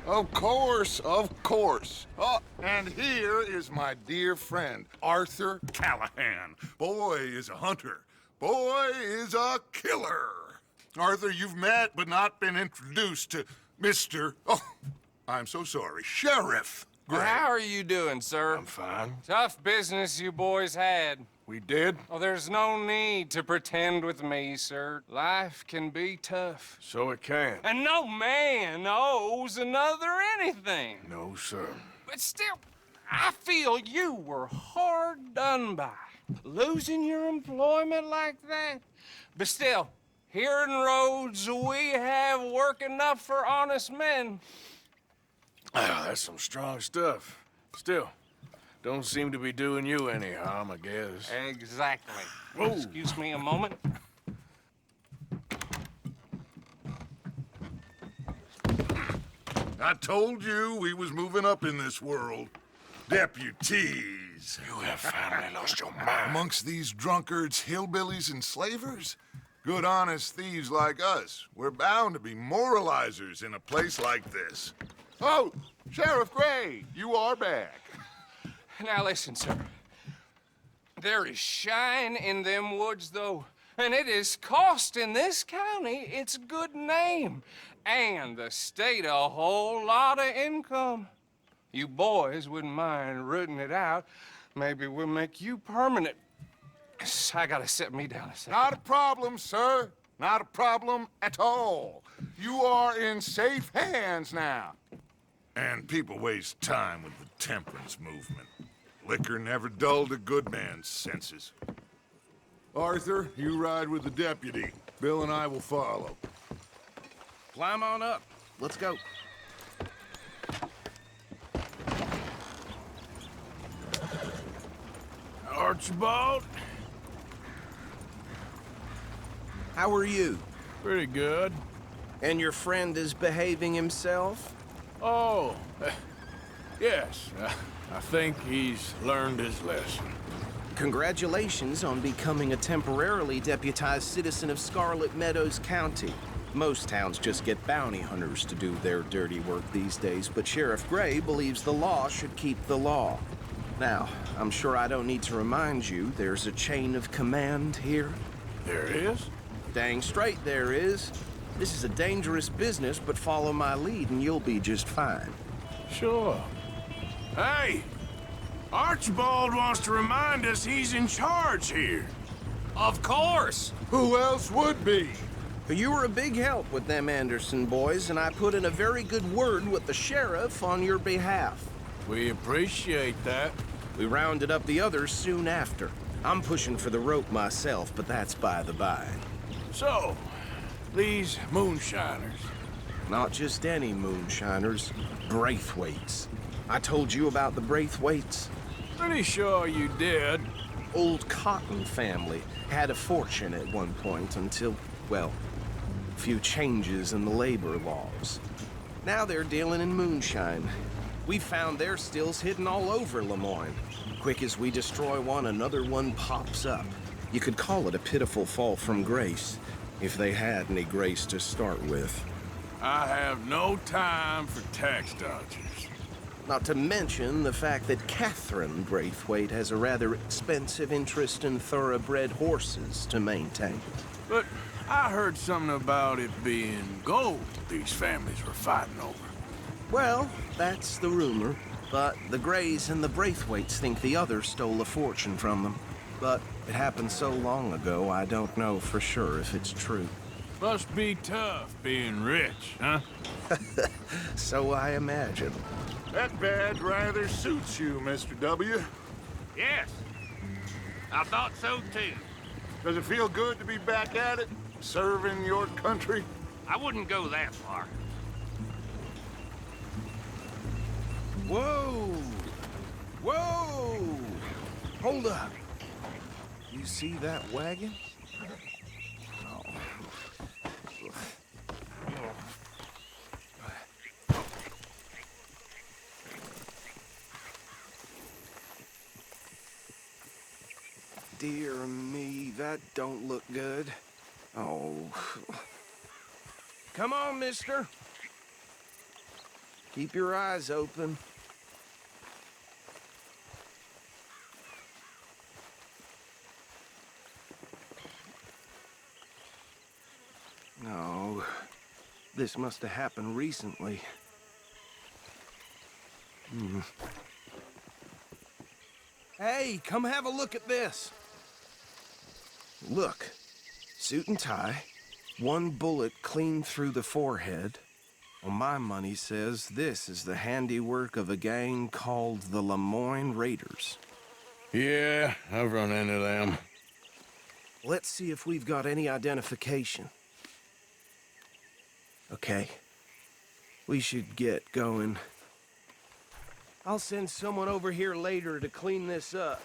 Of course, of course. Oh, and here is my dear friend, Arthur Callahan. Boy is a hunter. Boy is a killer. Arthur, you've met but not been introduced to Mr. Oh, I'm so sorry, Sheriff Gray. How are you doing, sir? I'm fine. Tough business you boys had. We did? Oh, there's no need to pretend with me, sir. Life can be tough. So it can. And no man owes another anything. No, sir. But still, I feel you were hard done by. Losing your employment like that. But still, here in Rhodes, we have work enough for honest men. That's some strong stuff. Still, don't seem to be doing you any harm, I guess. Exactly. Whoa. Excuse me a moment. I told you we was moving up in this world. Deputies. You have finally lost your mind. Amongst these drunkards, hillbillies, and slavers? Good honest thieves like us. We're bound to be moralizers in a place like this. Oh, Sheriff Gray, you are back. Now listen, sir. There is shine in them woods, though, and it is costing this county its good name and the state a whole lot of income. You boys wouldn't mind rooting it out. Maybe we'll make you permanent. I gotta sit me down a second. Not a problem, sir. Not a problem at all. You are in safe hands now. And people waste time with the temperance movement. Liquor never dulled a good man's senses. Arthur, you ride with the deputy. Bill and I will follow. Climb on up. Let's go. Archibald? How are you? Pretty good. And your friend is behaving himself? Oh, yes. I think he's learned his lesson. Congratulations on becoming a temporarily deputized citizen of Scarlet Meadows County. Most towns just get bounty hunters to do their dirty work these days, but Sheriff Gray believes the law should keep the law. Now, I'm sure I don't need to remind you there's a chain of command here. There is? Dang straight there is. This is a dangerous business, but follow my lead and you'll be just fine. Sure. Hey! Archibald wants to remind us he's in charge here. Of course! Who else would be? You were a big help with them Anderson boys, and I put in a very good word with the sheriff on your behalf. We appreciate that. We rounded up the others soon after. I'm pushing for the rope myself, but that's by the by. So, these moonshiners. Not just any moonshiners, Braithwaites. I told you about the Braithwaites. Pretty sure you did. Old Cotton family had a fortune at one point until, well, a few changes in the labor laws. Now they're dealing in moonshine. We found their stills hidden all over Lemoyne. Quick as we destroy one, another one pops up. You could call it a pitiful fall from grace, if they had any grace to start with. I have no time for tax dodgers. Not to mention the fact that Catherine Braithwaite has a rather expensive interest in thoroughbred horses to maintain. But I heard something about it being gold these families were fighting over. Well, that's the rumor. But the Grays and the Braithwaites think the others stole a fortune from them. But it happened so long ago, I don't know for sure if it's true. Must be tough being rich, huh? So I imagine. That badge rather suits you, Mr. W. Yes. I thought so, too. Does it feel good to be back at it, serving your country? I wouldn't go that far. Whoa! Whoa! Hold up. You see that wagon? Oh. Dear me, that don't look good. Oh. Come on, mister. Keep your eyes open. No, this must have happened recently. Hey, come have a look at this. Look, suit and tie, one bullet clean through the forehead. Well, my money says this is the handiwork of a gang called the Lemoyne Raiders. Yeah, I've run into them. Let's see if we've got any identification. Okay. We should get going. I'll send someone over here later to clean this up.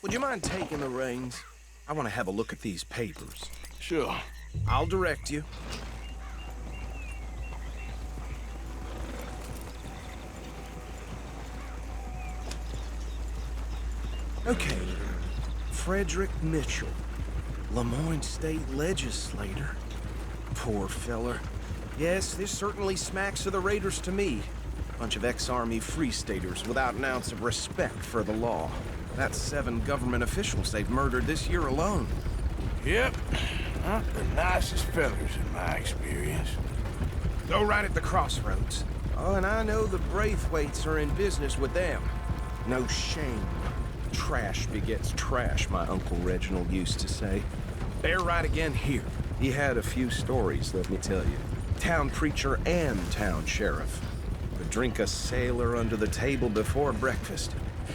Would you mind taking the reins? I want to have a look at these papers. Sure. I'll direct you. Okay. Frederick Mitchell, Lemoyne State Legislator. Poor feller. Yes, this certainly smacks of the Raiders to me. Bunch of ex-Army Free Staters without an ounce of respect for the law. That's 7 government officials they've murdered this year alone. Yep. Not the nicest fellas in my experience. Go right at the crossroads. Oh, and I know the Braithwaites are in business with them. No shame. Trash begets trash, my Uncle Reginald used to say. Bear right again here. He had a few stories, let me tell you. Town preacher and town sheriff. Could drink a sailor under the table before breakfast.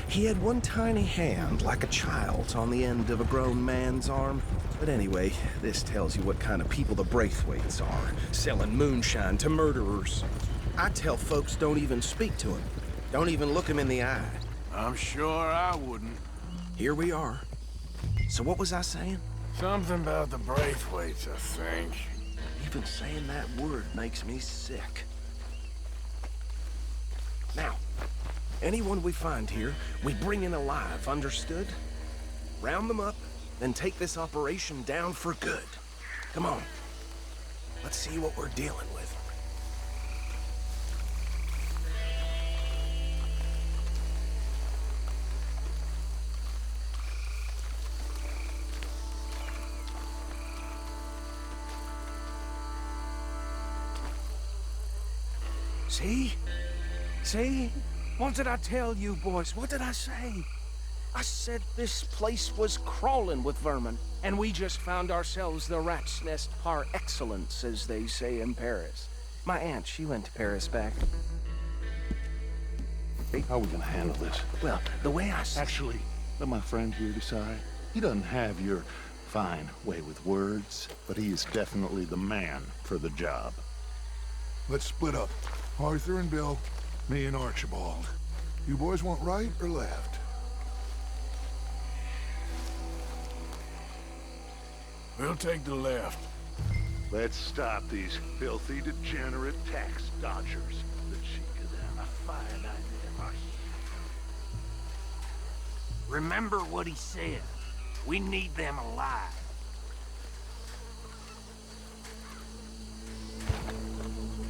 He had one tiny hand, like a child's, on the end of a grown man's arm. But anyway, this tells you what kind of people the Braithwaites are, selling moonshine to murderers. I tell folks don't even speak to him. Don't even look him in the eye. I'm sure I wouldn't. Here we are. So what was I saying? Something about the Braithwaites, I think. Even saying that word makes me sick. Now, anyone we find here, we bring in alive, understood? Round them up, then take this operation down for good. Come on. Let's see what we're dealing with. See? See? What did I tell you, boys? What did I say? I said this place was crawling with vermin, and we just found ourselves the rat's nest par excellence, as they say in Paris. My aunt, she went to Paris back. How are we gonna handle this? Well, the way I Actually, let my friend here decide. He doesn't have your fine way with words, but he is definitely the man for the job. Let's split up. Arthur and Bill, me and Archibald. You boys want right or left? We'll take the left. Let's stop these filthy, degenerate tax dodgers. The cheek of them, a fine idea. Remember what he said. We need them alive.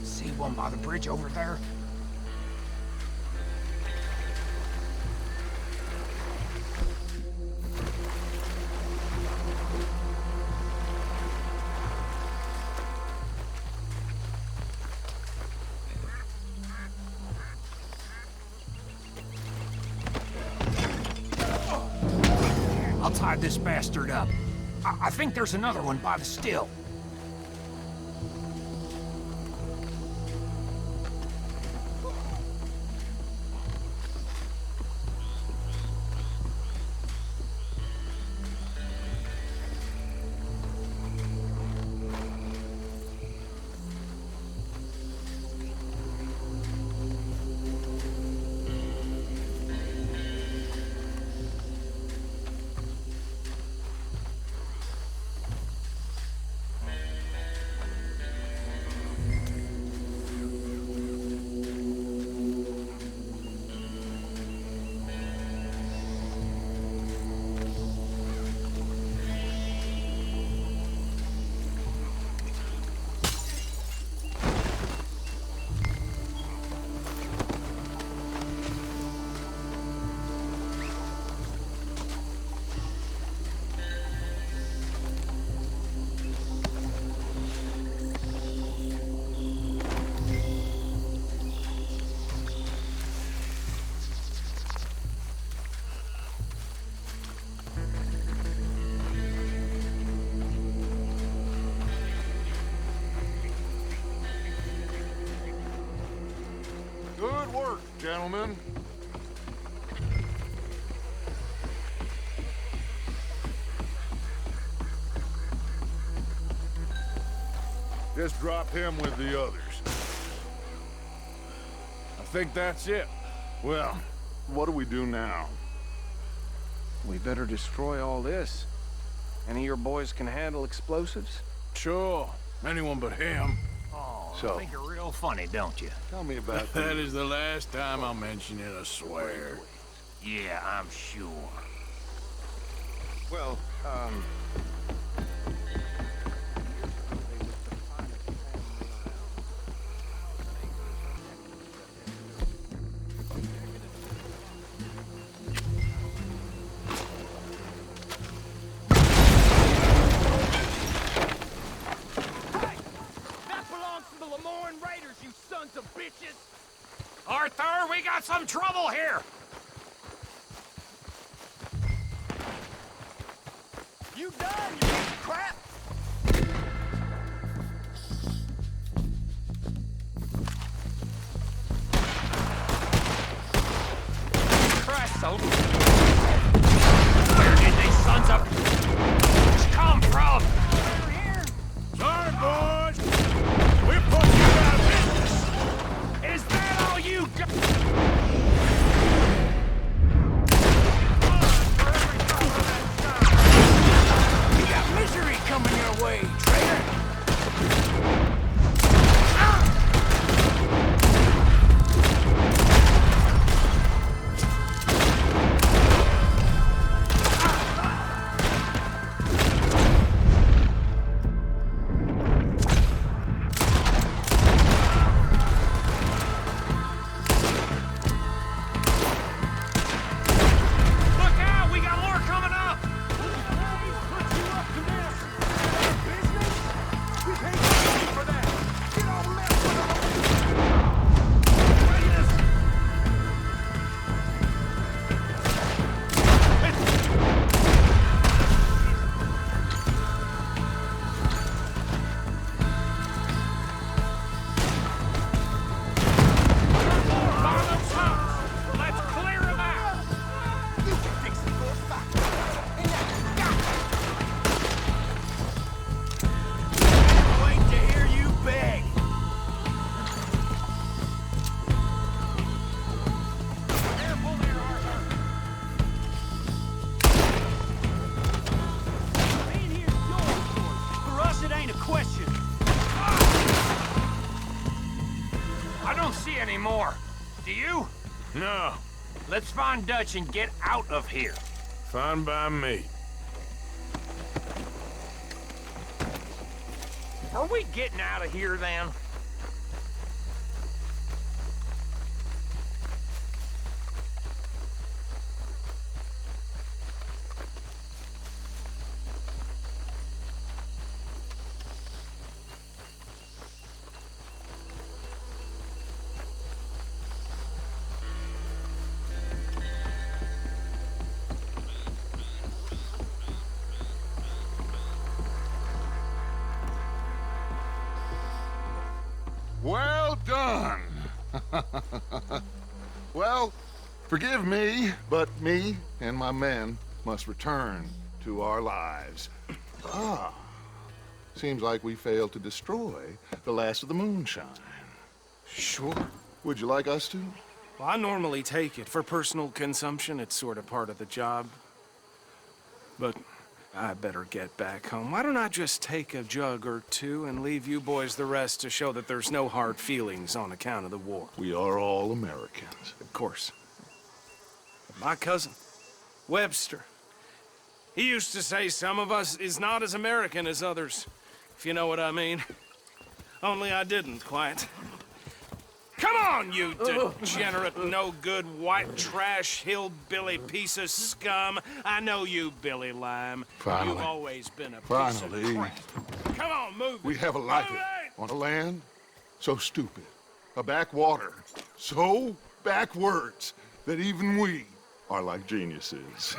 See one by the bridge over there? I'll tie this bastard up. I think there's another one by the still. gentlemen. Just drop him with the others. I think that's it. Well, what do we do now? We better destroy all this. Any of your boys can handle explosives? Sure. Anyone but him. Oh, So- I think you're real funny, don't you? Tell me about That is the last time I'll mention it, I swear. Yeah, I'm sure. Well, Arthur, we got some trouble here! You done, you piece of crap? Christ, so... Where did these sons of... come from? Sorry, boys. We put you out of business. Is that all you got? You got misery coming your way, traitor! Look out, we got more coming up! Let's clear them out! Wait to hear you beg. Careful there, Arthur! Being here's yours. For us, it ain't a question. I don't see any more. Do you? No. Let's find Dutch and get out of here. Fine by me. Are we getting out of here then? Well done. Well, forgive me, but me and my men must return to our lives. Seems like we failed to destroy the last of the moonshine. sure. Would you like us to? Well, I normally take it. For personal consumption, it's sort of part of the job. But I better get back home. Why don't I just take a jug or two and leave you boys the rest to show that there's no hard feelings on account of the war? We are all Americans. Of course. My cousin, Webster, he used to say some of us is not as American as others, if you know what I mean. Only I didn't quite. Come on, you degenerate, no-good, white trash, hillbilly piece of scum. I know you, Billy Lime. Finally. You've always been a piece Finally. of crap. Come on, move it. We have a life Move it! on a land so stupid, a backwater so backwards that even we are like geniuses.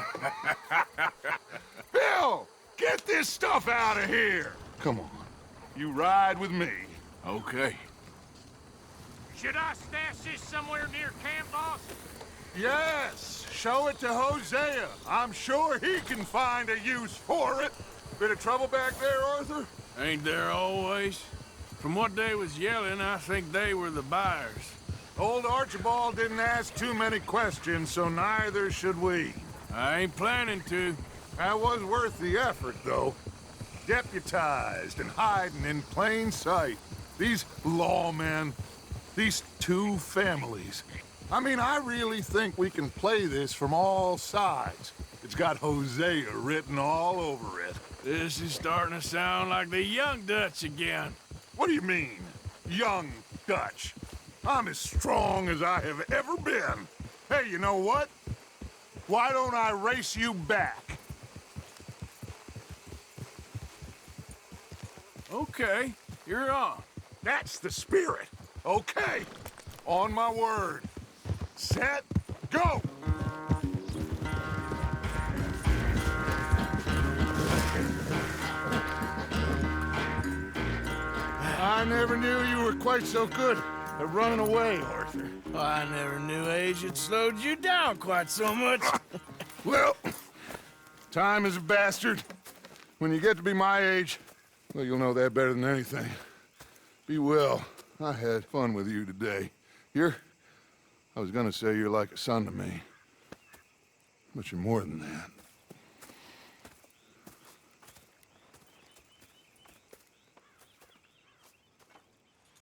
Bill, get this stuff out of here. Come on, you ride with me. Okay. Should I stash this somewhere near camp, boss? Yes, show it to Hosea. I'm sure he can find a use for it. Bit of trouble back there, Arthur? Ain't there always? From what they was yelling, I think they were the buyers. Old Archibald didn't ask too many questions, so neither should we. I ain't planning to. That was worth the effort, though. Deputized and hiding in plain sight. These lawmen, these two families. I mean, I really think we can play this from all sides. It's got Hosea written all over it. This is starting to sound like the Young Dutch again. What do you mean, young Dutch? I'm as strong as I have ever been. Hey, you know what? Why don't I race you back? Okay, you're on. That's the spirit. Okay. On my word. Set, go! I never knew you were quite so good at running away, Arthur. Well, I never knew age had slowed you down quite so much. Well, time is a bastard. When you get to be my age, well, you'll know that better than anything. Be well. I had fun with you today. I was gonna say you're like a son to me. But you're more than that.